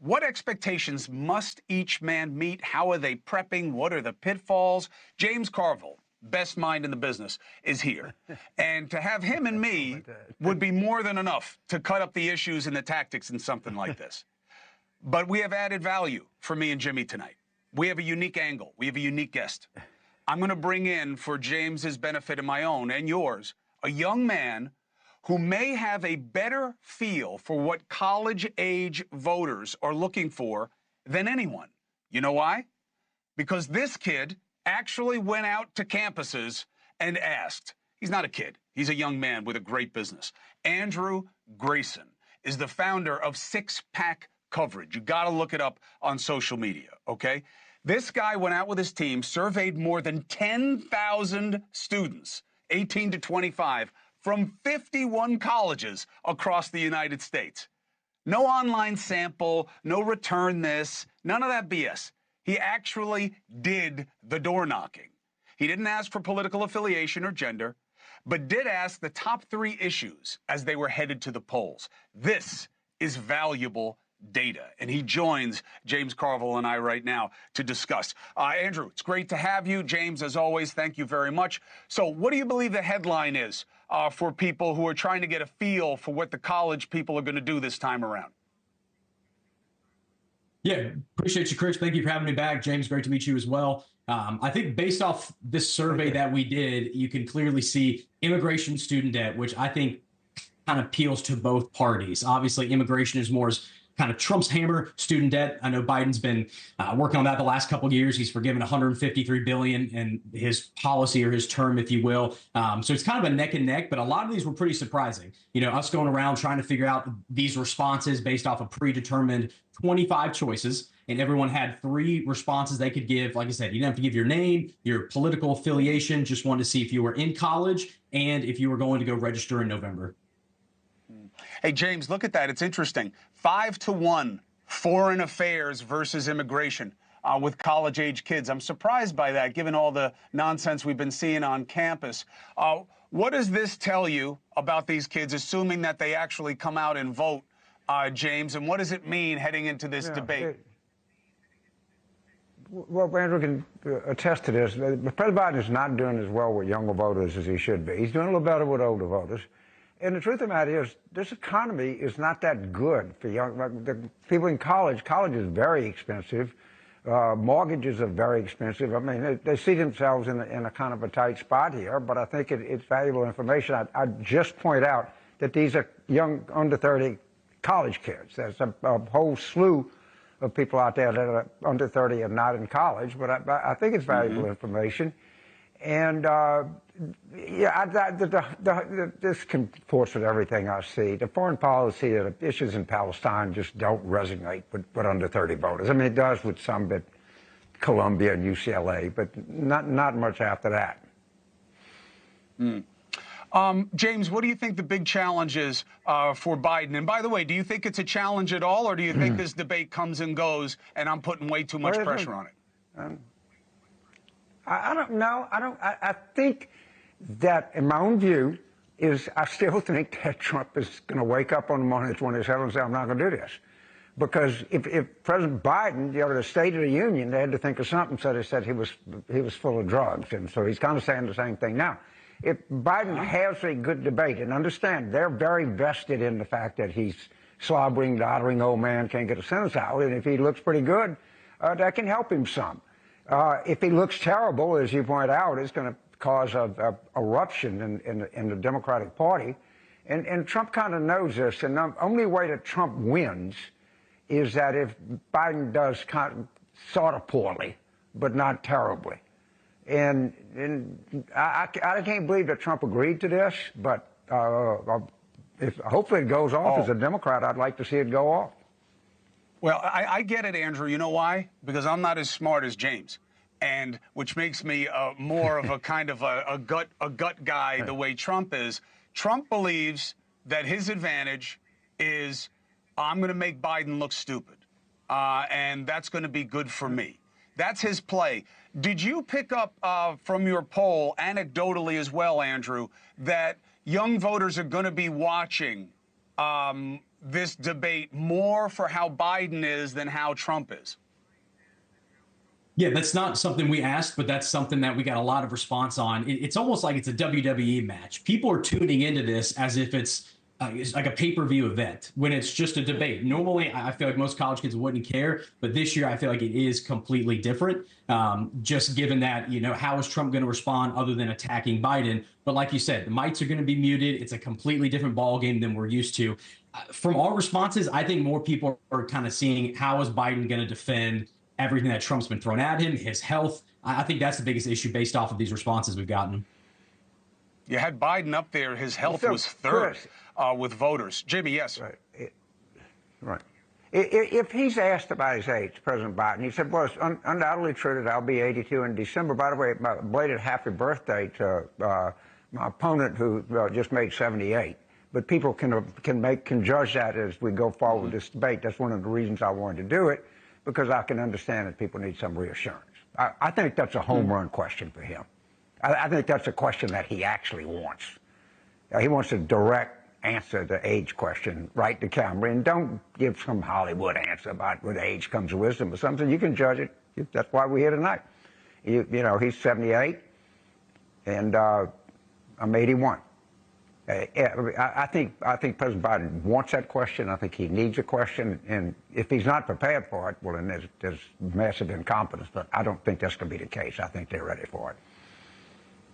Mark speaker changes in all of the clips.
Speaker 1: What expectations must each man meet? How are they prepping? What are the pitfalls? James Carville, best mind in the business, is here. And to have him and me would be more than enough to cut up the issues and the tactics in something like this. But we have added value for me and Jimmy tonight. We have a unique angle. We have a unique guest. I'm going to bring in, for James's benefit and my own and yours, a young man who may have a better feel for what college-age voters are looking for than anyone. You know why? Because this kid actually went out to campuses and asked. He's not a kid. He's a young man with a great business. Andrew Grayson is the founder of Six Pack Coverage. You got to look it up on social media, okay? This guy went out with his team, surveyed more than 10,000 students, 18 to 25, from 51 colleges across the United States. No online sample, no return this, none of that BS. He actually did the door knocking. He didn't ask for political affiliation or gender, but did ask the top 3 issues as they were headed to the polls. This is valuable data, and he joins James Carville and I right now to discuss. Andrew, it's great to have you. James, as always, thank you very much. So what do you believe the headline is for people who are trying to get a feel for what the college people are going to do this time around?
Speaker 2: Yeah, appreciate you, Chris. Thank you for having me back. James, great to meet you as well. I think based off this survey that we did, you can clearly see immigration student debt, which I think kind of appeals to both parties. Obviously, immigration is more as kind of Trump's hammer. Student debt, I know Biden's been working on that the last couple of years. He's forgiven $153 billion in his policy, or his term, if you will. So it's kind of a neck and neck, but a lot of these were pretty surprising. You know, us going around trying to figure out these responses based off of predetermined 25 choices, and everyone had 3 responses they could give. Like I said, you didn't have to give your name, your political affiliation, just wanted to see if you were in college and if you were going to go register in November.
Speaker 1: Hey, James, look at that. It's interesting. 5-1, foreign affairs versus immigration with college-age kids. I'm surprised by that, given all the nonsense we've been seeing on campus. What does this tell you about these kids, assuming that they actually come out and vote, James? And what does it mean heading into this debate?
Speaker 3: Well, Andrew can attest to this. President Biden is not doing as well with younger voters as he should be. He's doing a little better with older voters. And the truth of the matter is, this economy is not that good for the people in college. College is very expensive. Mortgages are very expensive. I mean, they see themselves in a kind of a tight spot here, but I think it's valuable information. I just point out that these are young, under 30 college kids. There's a whole slew of people out there that are under 30 and not in college, but I think it's valuable information. And yeah, this comports with everything I see. The foreign policy, the issues in Palestine just don't resonate with under 30 voters. I mean, it does with some at Columbia and UCLA, but not much after that.
Speaker 1: James, what do you think the big challenge is for Biden? And by the way, do you think it's a challenge at all, or do you think this debate comes and goes and I'm putting way too much pressure on it?
Speaker 3: I don't know. I think that, in my own view, I still think that Trump is going to wake up on the morning of 27 and say, I'm not going to do this. Because if President Biden, the State of the Union, they had to think of something, so they said he was full of drugs. And so he's kind of saying the same thing now. If Biden has a good debate, and understand, they're very vested in the fact that he's slobbering, doddering old man, can't get a sentence out. And if he looks pretty good, that can help him some. If he looks terrible, as you point out, it's going to cause a eruption in the Democratic Party. And Trump kind of knows this. And the only way that Trump wins is that if Biden does sort of poorly, but not terribly. And I can't believe that Trump agreed to this, but hopefully it goes off. As a Democrat, I'd like to see it go off.
Speaker 1: Well, I get it, Andrew. You know why? Because I'm not as smart as James, and which makes me more of a kind of a gut guy the way Trump is. Trump believes that his advantage is I'm going to make Biden look stupid, and that's going to be good for me. That's his play. Did you pick up from your poll, anecdotally as well, Andrew, that young voters are going to be watching this debate more for how Biden is than how Trump is?
Speaker 2: Yeah, that's not something we asked, but that's something that we got a lot of response on. It's almost like it's a WWE match. People are tuning into this as if it's like a pay-per-view event when it's just a debate. Normally, I feel like most college kids wouldn't care, but this year I feel like it is completely different. Just given that, how is Trump going to respond other than attacking Biden? But like you said, the mics are going to be muted. It's a completely different ballgame than we're used to. From our responses, I think more people are kind of seeing how is Biden going to defend everything that Trump's been thrown at him, his health. I think that's the biggest issue based off of these responses we've gotten.
Speaker 1: You had Biden up there. His health was third with voters. Jimmy, yes.
Speaker 3: Right. If he's asked about his age, President Biden, he said, well, it's undoubtedly true that I'll be 82 in December. By the way, my belated happy birthday to my opponent who just made 78. But people can judge that as we go forward with this debate. That's one of the reasons I wanted to do it, because I can understand that people need some reassurance. I think that's a home run question for him. I think that's a question that he actually wants. He wants a direct answer the age question right to camera, and don't give some Hollywood answer about with age comes wisdom or something. You can judge it. That's why we're here tonight. He's 78, and I'm 81. I think President Biden wants that question. I think he needs a question, and if he's not prepared for it, well, then there's massive incompetence. But I don't think that's going to be the case. I think they're ready for it.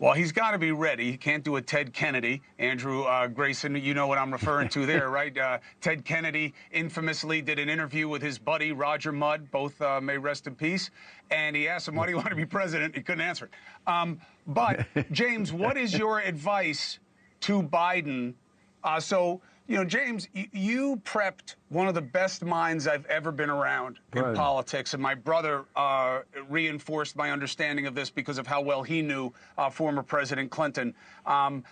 Speaker 1: Well, he's got to be ready. He can't do a Ted Kennedy. Andrew Grayson, you know what I'm referring to there, right? Ted Kennedy infamously did an interview with his buddy, Roger Mudd, both may rest in peace. And he asked him, why do you want to be president? He couldn't answer it. But, James, what is your advice to Biden? James, you prepped one of the best minds I've ever been around in politics, and my brother reinforced my understanding of this because of how well he knew former President Clinton. And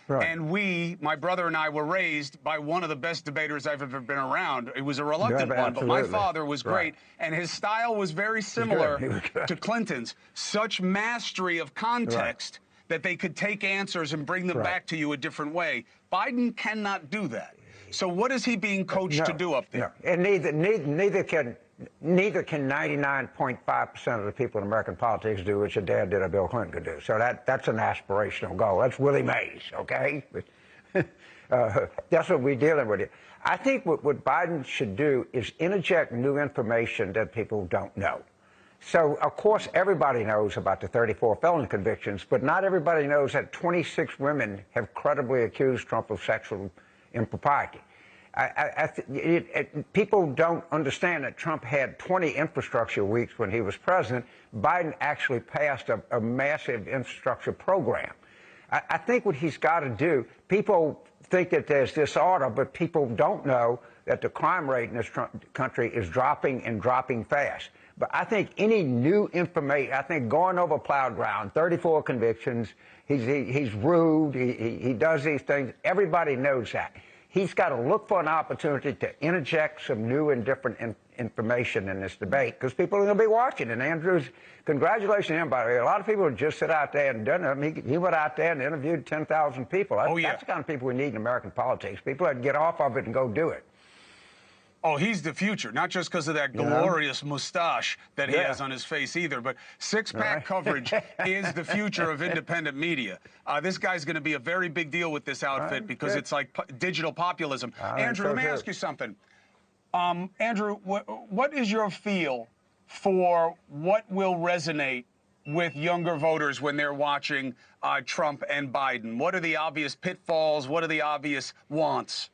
Speaker 1: my brother and I were raised by one of the best debaters I've ever been around. It was a reluctant one, but my father was great, and his style was very similar to Clinton's. Such mastery of context that they could take answers and bring them back to you a different way. Biden cannot do that. So what is he being coached to do up there?
Speaker 3: No. And neither can 99.5% of the people in American politics do what your dad did or Bill Clinton could do. So that's an aspirational goal. That's Willie Mays, okay? That's what we're dealing with. I think what Biden should do is interject new information that people don't know. So, of course, everybody knows about the 34 felony convictions, but not everybody knows that 26 women have credibly accused Trump of sexual impropriety. People don't understand that Trump had 20 infrastructure weeks when he was president. Biden actually passed a massive infrastructure program. I think what he's got to do, people think that there's disorder, but people don't know that the crime rate in this country is dropping and dropping fast. But I think any new information, I think going over plowed ground, 34 convictions, he's rude, he does these things, everybody knows that. He's got to look for an opportunity to interject some new and different information in this debate, because people are going to be watching. And Andrew's, congratulations to him, by the way. A lot of people just sit out there and done it. He went out there and interviewed 10,000 people. That's the kind of people we need in American politics, people that get off of it and go do it.
Speaker 1: Oh, he's the future, not just because of that glorious mustache that he has on his face either, but six-pack coverage is the future of independent media. This guy's going to be a very big deal with this outfit because it's like digital populism. Andrew, let me ask you something. Andrew, what is your feel for what will resonate with younger voters when they're watching Trump and Biden? What are the obvious pitfalls? What are the obvious wants?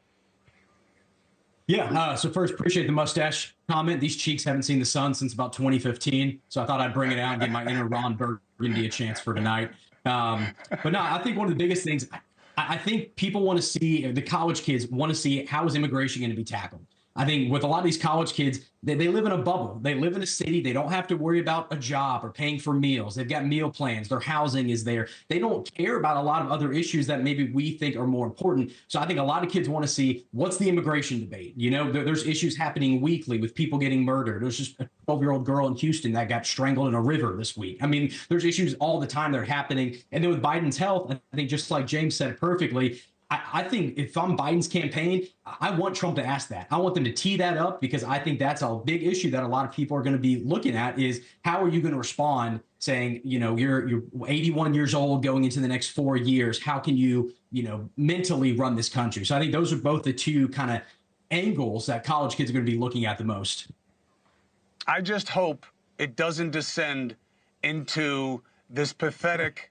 Speaker 2: Yeah, so first, appreciate the mustache comment. These cheeks haven't seen the sun since about 2015, so I thought I'd bring it out and give my inner Ron Burgundy a chance for tonight. But no, I think one of the biggest things, I think people want to see, the college kids want to see, how is immigration going to be tackled? I think with a lot of these college kids, they live in a bubble. They live in a city. They don't have to worry about a job or paying for meals. They've got meal plans. Their housing is there. They don't care about a lot of other issues that maybe we think are more important. So I think a lot of kids want to see, what's the immigration debate? You know, there's issues happening weekly with people getting murdered. There's just a 12-year-old girl in Houston that got strangled in a river this week. I mean, there's issues all the time that are happening. And then with Biden's health, I think just like James said perfectly, I think if I'm Biden's campaign, I want Trump to ask that. I want them to tee that up, because I think that's a big issue that a lot of people are going to be looking at is how are you going to respond saying, you're 81 years old going into the next 4 years. How can you, mentally run this country? So I think those are both the two kind of angles that college kids are going to be looking at the most.
Speaker 1: I just hope it doesn't descend into this pathetic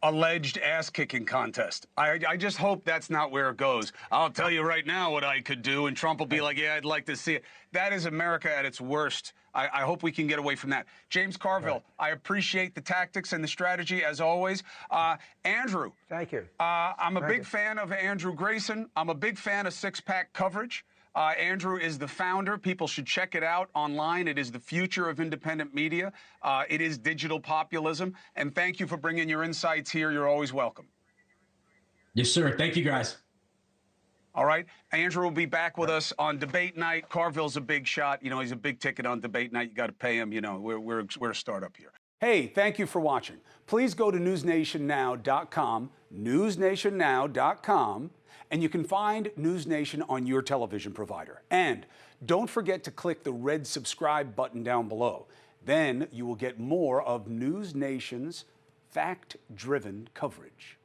Speaker 1: alleged ass-kicking contest. I just hope that's not where it goes. I'll tell you right now what I could do, and Trump will be like, yeah, I'd like to see it. That is America at its worst. I hope we can get away from that. James Carville, I appreciate the tactics and the strategy, as always. Andrew.
Speaker 3: Thank you.
Speaker 1: I'm a big fan of Andrew Grayson. I'm a big fan of six-pack coverage. Andrew is the founder. People should check it out online. It is the future of independent media. It is digital populism. And thank you for bringing your insights here. You're always welcome.
Speaker 2: Yes, sir. Thank you, guys.
Speaker 1: All right. Andrew will be back with us on debate night. Carville's a big shot. He's a big ticket on debate night. You got to pay him. We're a startup here. Hey, thank you for watching. Please go to newsnationnow.com, newsnationnow.com, and you can find NewsNation on your television provider. And don't forget to click the red subscribe button down below. Then you will get more of NewsNation's fact-driven coverage.